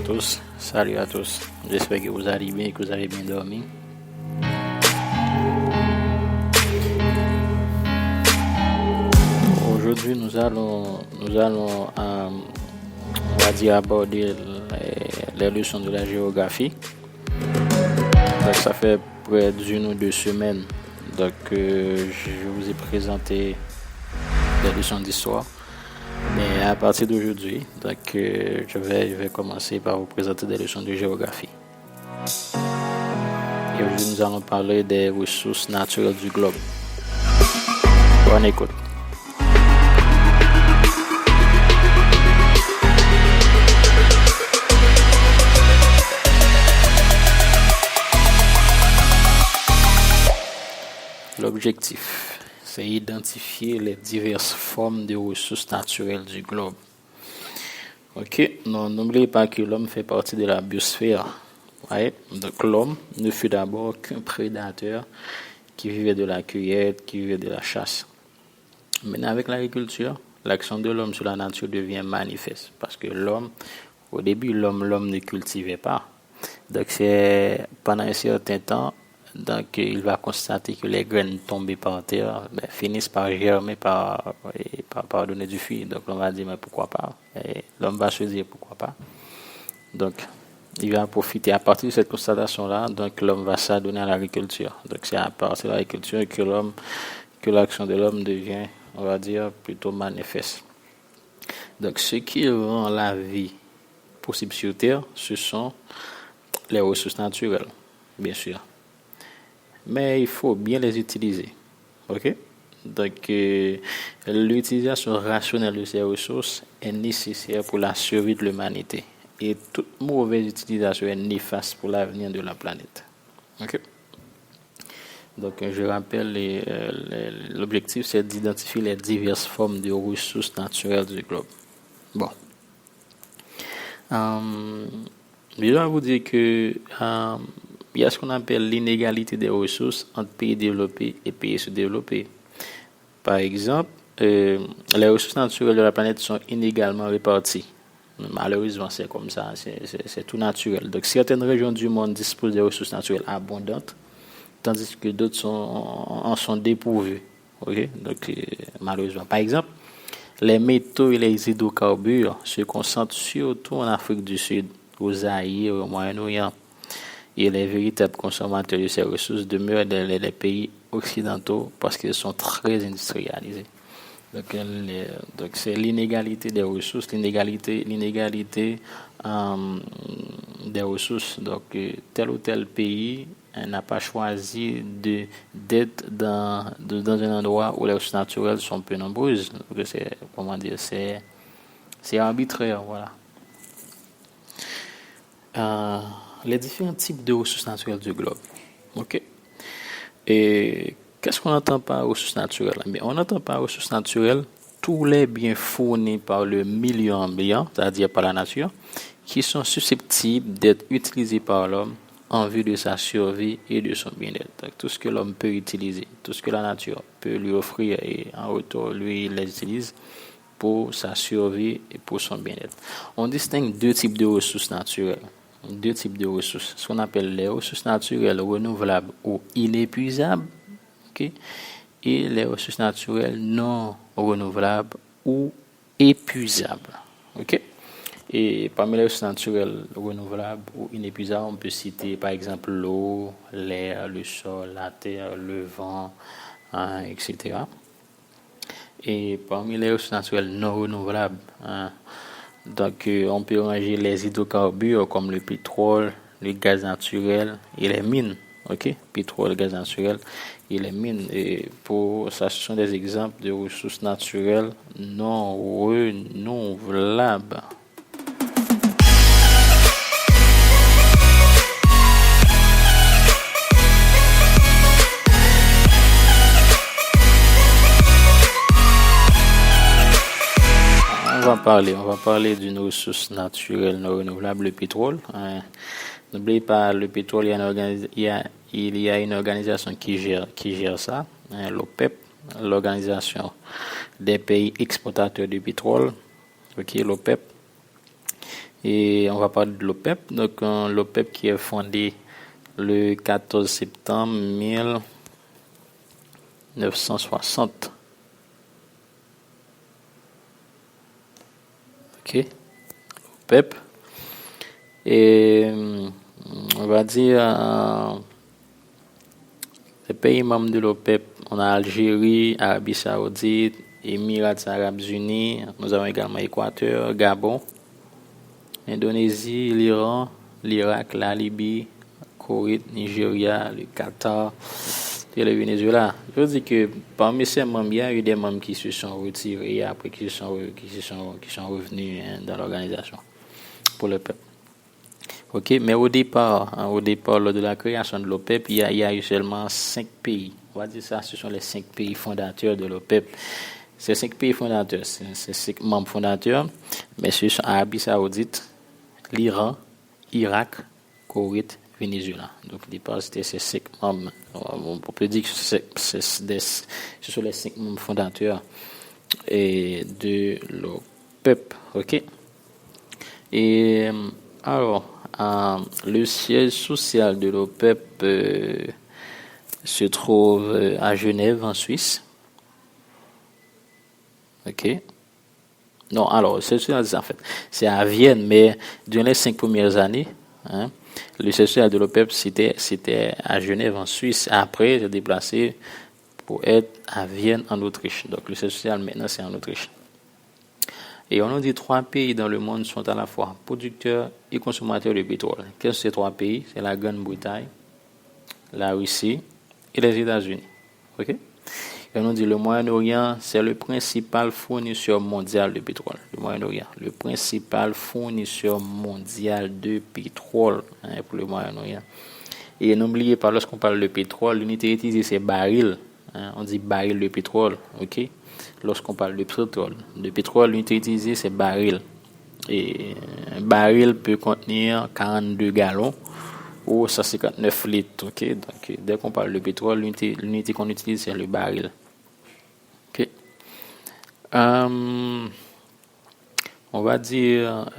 tous, salut à tous. J'espère que vous allez bien et que vous avez bien dormi. Aujourd'hui, on va dire, aborder les leçons de la géographie. Donc, ça fait près d'une ou deux semaines je vous ai présenté des leçons d'histoire. Mais à partir d'aujourd'hui, je vais commencer par vous présenter des leçons de géographie. Et aujourd'hui, nous allons parler des ressources naturelles du globe. Bonne écoute. L'objectif, c'est identifier les diverses formes de ressources naturelles du globe. Ok, non, n'oubliez pas que l'homme fait partie de la biosphère. Ouais? Donc l'homme ne fut d'abord qu'un prédateur qui vivait de la cueillette, qui vivait de la chasse. Maintenant, avec l'agriculture, l'action de l'homme sur la nature devient manifeste. Parce que au début, l'homme ne cultivait pas. Donc c'est pendant un certain temps, il va constater que les graines tombées par terre finissent par germer, par donner du fruit. Donc l'homme va dire, mais pourquoi pas? Et l'homme va se dire, pourquoi pas? Donc, il va profiter. À partir de cette constatation-là, donc l'homme va s'adonner à l'agriculture. Donc c'est à partir de l'agriculture que l'action de l'homme devient, on va dire, plutôt manifeste. Donc ce qui rend la vie possible sur terre, ce sont les ressources naturelles, bien sûr. Mais il faut bien les utiliser. Ok? Donc, l'utilisation rationnelle de ces ressources est nécessaire pour la survie de l'humanité. Et toute mauvaise utilisation est néfaste pour l'avenir de la planète. Ok? Donc, je rappelle, l'objectif, c'est d'identifier les diverses formes de ressources naturelles du globe. Bon. Je dois vous dire que il y a ce qu'on appelle l'inégalité des ressources entre pays développés et pays sous-développés. Par exemple, les ressources naturelles de la planète sont inégalement réparties. Malheureusement, c'est comme ça, c'est tout naturel. Donc, certaines régions du monde disposent de ressources naturelles abondantes, tandis que d'autres en sont dépourvues. Okay? Donc, malheureusement. Par exemple, les métaux et les hydrocarbures se concentrent surtout en Afrique du Sud, au Zaïre, au Moyen-Orient. Et les véritables consommateurs de ces ressources demeurent dans les pays occidentaux parce qu'ils sont très industrialisés. Donc c'est l'inégalité des ressources, l'inégalité des ressources. Donc tel ou tel pays n'a pas choisi d'être dans un endroit où les ressources naturelles sont peu nombreuses. Donc c'est arbitraire, voilà. Les différents types de ressources naturelles du globe. Ok. Et qu'est-ce qu'on entend par ressources naturelles? Mais on entend par ressources naturelles tous les biens fournis par le milieu ambiant, c'est-à-dire par la nature, qui sont susceptibles d'être utilisés par l'homme en vue de sa survie et de son bien-être. Donc, tout ce que l'homme peut utiliser, tout ce que la nature peut lui offrir et en retour, lui, il les utilise pour sa survie et pour son bien-être. On distingue deux types de ressources naturelles. Deux types de ressources, ce qu'on appelle les ressources naturelles renouvelables ou inépuisables, okay, et les ressources naturelles non renouvelables ou épuisables. Okay. Et parmi les ressources naturelles renouvelables ou inépuisables, on peut citer par exemple l'eau, l'air, le sol, la terre, le vent, etc. Et parmi les ressources naturelles non renouvelables, donc, on peut ranger les hydrocarbures comme le pétrole, le gaz naturel et les mines. Ok, pétrole, gaz naturel et les mines. Et pour ça, ce sont des exemples de ressources naturelles non renouvelables. On va parler d'une ressource naturelle non renouvelable, le pétrole. N'oubliez pas, le pétrole, il y a une organisation qui gère ça, l'OPEP, l'organisation des pays exportateurs de pétrole, l'OPEP. Et on va parler de l'OPEP. Donc, l'OPEP qui est fondé le 14 septembre 1960. OK. l'OPEP. Et on va dire les pays membres de l'OPEP, on a Algérie, Arabie Saoudite, Émirats Arabes Unis, nous avons également Équateur, Gabon, Indonésie, l'Iran, l'Irak, la Libye, Koweït, Nigeria, le Qatar et le Venezuela. Je veux dire que parmi ces membres, il y a eu des membres qui se sont retirés et après qui sont revenus dans l'organisation pour le peuple. OK, mais au départ, lors de la création de l'OPEP, il y a eu seulement 5 pays. On va dire ça, ce sont les 5 pays fondateurs de l'OPEP. Ces 5 pays fondateurs, ces 5 membres fondateurs, mais ce sont Arabie Saoudite, l'Iran, Irak, Koweït, Venezuela. Donc, au départ, c'était ces 5 membres. On peut dire que ce sont les 5 membres fondateurs de l'OPEP. OK? Et alors, le siège social de l'OPEP se trouve à Genève, en Suisse. OK. Non, alors, c'est en fait, c'est à Vienne, mais durant les 5 premières années, le siège social de l'OPEP, c'était à Genève, en Suisse. Après, c'est déplacé pour être à Vienne, en Autriche. Donc, le siège social, maintenant, c'est en Autriche. Et on nous dit 3 pays dans le monde sont à la fois producteurs et consommateurs de pétrole. Quels sont ces 3 pays? C'est la Grande-Bretagne, la Russie et les États-Unis. OK? Et on nous dit le Moyen-Orient, c'est le principal fournisseur mondial de pétrole. Le Moyen-Orient, le principal fournisseur mondial de pétrole pour le Moyen-Orient. Et n'oubliez pas, lorsqu'on parle de pétrole, l'unité utilisée, c'est baril. On dit baril de pétrole. OK? Lorsqu'on parle de pétrole, l'unité utilisée, c'est baril. Et un baril peut contenir 42 gallons ou 159 litres. Okay? Donc, dès qu'on parle de pétrole, l'unité qu'on utilise, c'est le baril. Okay? On va dire...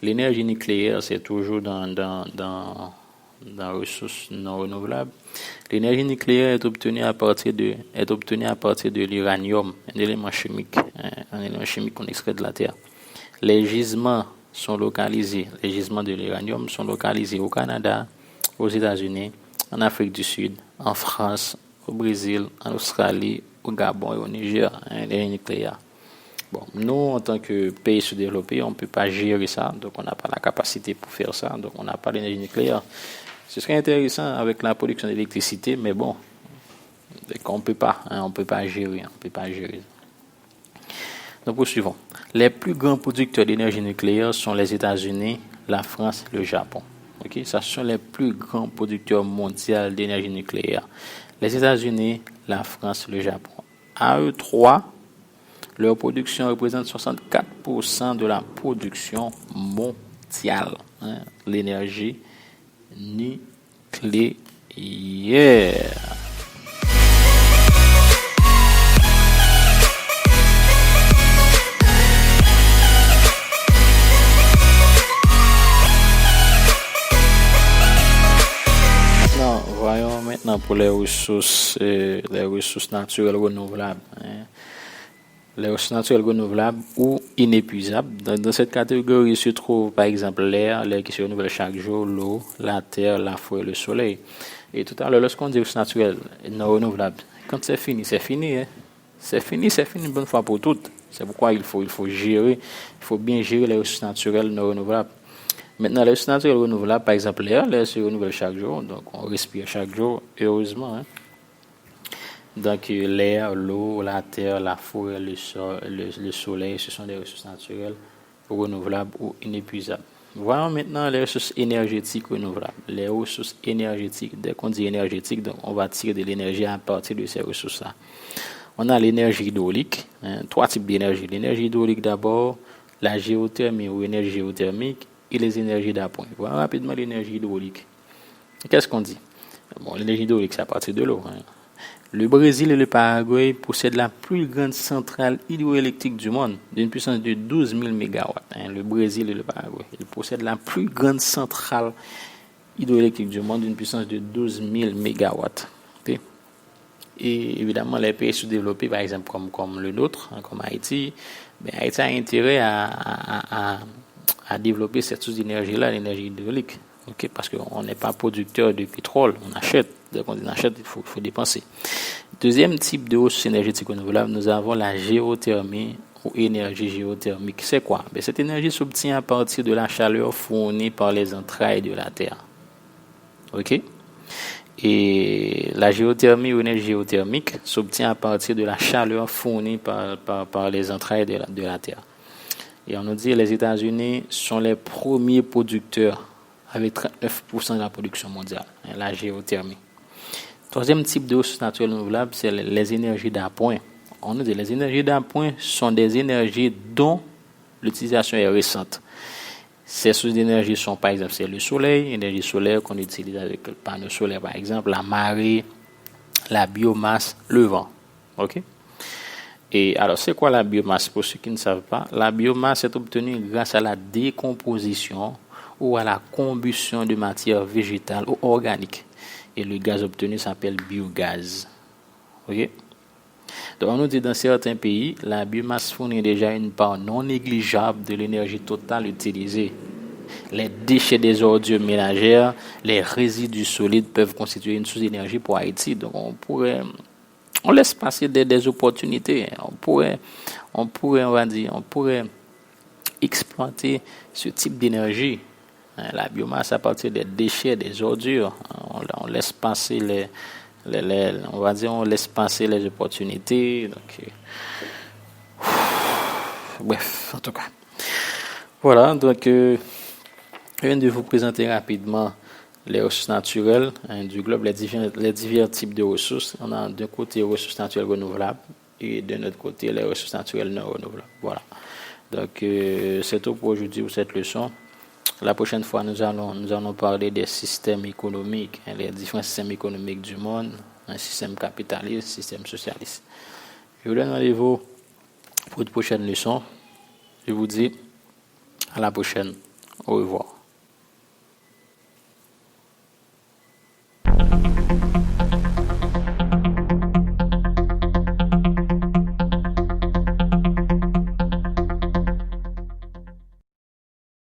l'énergie nucléaire, c'est toujours dans ressources non renouvelables. L'énergie nucléaire est obtenue à partir de l'uranium, un élément chimique qu'on extrait de la Terre. Les gisements de l'uranium sont localisés au Canada, aux États-Unis, en Afrique du Sud, en France, au Brésil, en Australie, au Gabon et au Niger, l'énergie nucléaire. Bon, nous, en tant que pays sous-développé, on ne peut pas gérer ça, donc on n'a pas la capacité pour faire ça, donc on n'a pas l'énergie nucléaire. Ce serait intéressant avec la production d'électricité, mais bon, on ne peut pas gérer. Donc, poursuivons. Les plus grands producteurs d'énergie nucléaire sont les États-Unis, la France et le Japon. Okay? Ça sont les plus grands producteurs mondiaux d'énergie nucléaire. Les États-Unis, la France et le Japon. À eux trois, leur production représente 64% de la production mondiale. L'énergie nucléaire. Voyons maintenant pour les ressources naturelles renouvelables. Les ressources naturelles renouvelables ou inépuisables. Dans cette catégorie se trouve par exemple l'air qui se renouvelle chaque jour, l'eau, la terre, la forêt, le soleil. Et tout à l'heure, lorsqu'on dit ressources naturelles non renouvelables, quand c'est fini, c'est fini. C'est fini une bonne fois pour toutes. C'est pourquoi il faut bien gérer les ressources naturelles non renouvelables. Maintenant, les ressources naturelles renouvelables, par exemple l'air se renouvelle chaque jour, donc on respire chaque jour, heureusement. Donc l'air, l'eau, la terre, la forêt, le soleil, ce sont des ressources naturelles renouvelables ou inépuisables. Voyons maintenant les ressources énergétiques renouvelables. Les ressources énergétiques, dès qu'on dit énergétique, donc on va tirer de l'énergie à partir de ces ressources-là. On a l'énergie hydraulique, 3 types d'énergie. L'énergie hydraulique d'abord, la géothermie ou énergie géothermique et les énergies d'appoint. Voilà rapidement l'énergie hydraulique. Qu'est-ce qu'on dit? Bon, l'énergie hydraulique, c'est à partir de l'eau. Le Brésil et le Paraguay possèdent la plus grande centrale hydroélectrique du monde, d'une puissance de 12 000 MW. Le Brésil et le Paraguay, ils possèdent la plus grande centrale hydroélectrique du monde, d'une puissance de 12 000 MW. Et évidemment, les pays sous-développés, par exemple, comme le nôtre, comme Haïti, Haïti a intérêt à développer cette source d'énergie-là, l'énergie hydraulique. Parce qu'on n'est pas producteur de pétrole, on achète. Donc, on achète, il faut dépenser. Deuxième type de ressources énergétiques renouvelables, nous avons la géothermie ou énergie géothermique. C'est quoi? Cette énergie s'obtient à partir de la chaleur fournie par les entrailles de la Terre. OK? Et la géothermie ou énergie géothermique s'obtient à partir de la chaleur fournie par les entrailles de la Terre. Et on nous dit que les États-Unis sont les premiers producteurs avec 39% de la production mondiale, la géothermie. Troisième type de ressources naturelles renouvelables, c'est les énergies d'appoint. On nous dit que les énergies d'appoint sont des énergies dont l'utilisation est récente. Ces sources d'énergie sont par exemple c'est le soleil, l'énergie solaire qu'on utilise avec le panneau solaire par exemple, la marée, la biomasse, le vent. OK? Et alors c'est quoi la biomasse pour ceux qui ne savent pas? La biomasse est obtenue grâce à la décomposition ou à la combustion de matière végétale ou organique. Et le gaz obtenu s'appelle biogaz. OK? Donc on nous dit dans certains pays, la biomasse fournit déjà une part non négligeable de l'énergie totale utilisée. Les déchets des ordures ménagères, les résidus solides peuvent constituer une source d'énergie pour Haïti. Donc on laisse passer des opportunités. On pourrait exploiter ce type d'énergie. La biomasse à partir des déchets, des ordures. On laisse passer on laisse passer les opportunités. Donc, bref, en tout cas. Voilà, donc je viens de vous présenter rapidement les ressources naturelles du globe, les divers types de ressources. On a d'un côté les ressources naturelles renouvelables et de notre côté les ressources naturelles non renouvelables. Voilà. Donc c'est tout pour aujourd'hui pour cette leçon. La prochaine fois, nous allons parler des systèmes économiques, les différents systèmes économiques du monde, un système capitaliste, un système socialiste. Je vous donne rendez-vous pour une prochaine leçon. Je vous dis à la prochaine. Au revoir.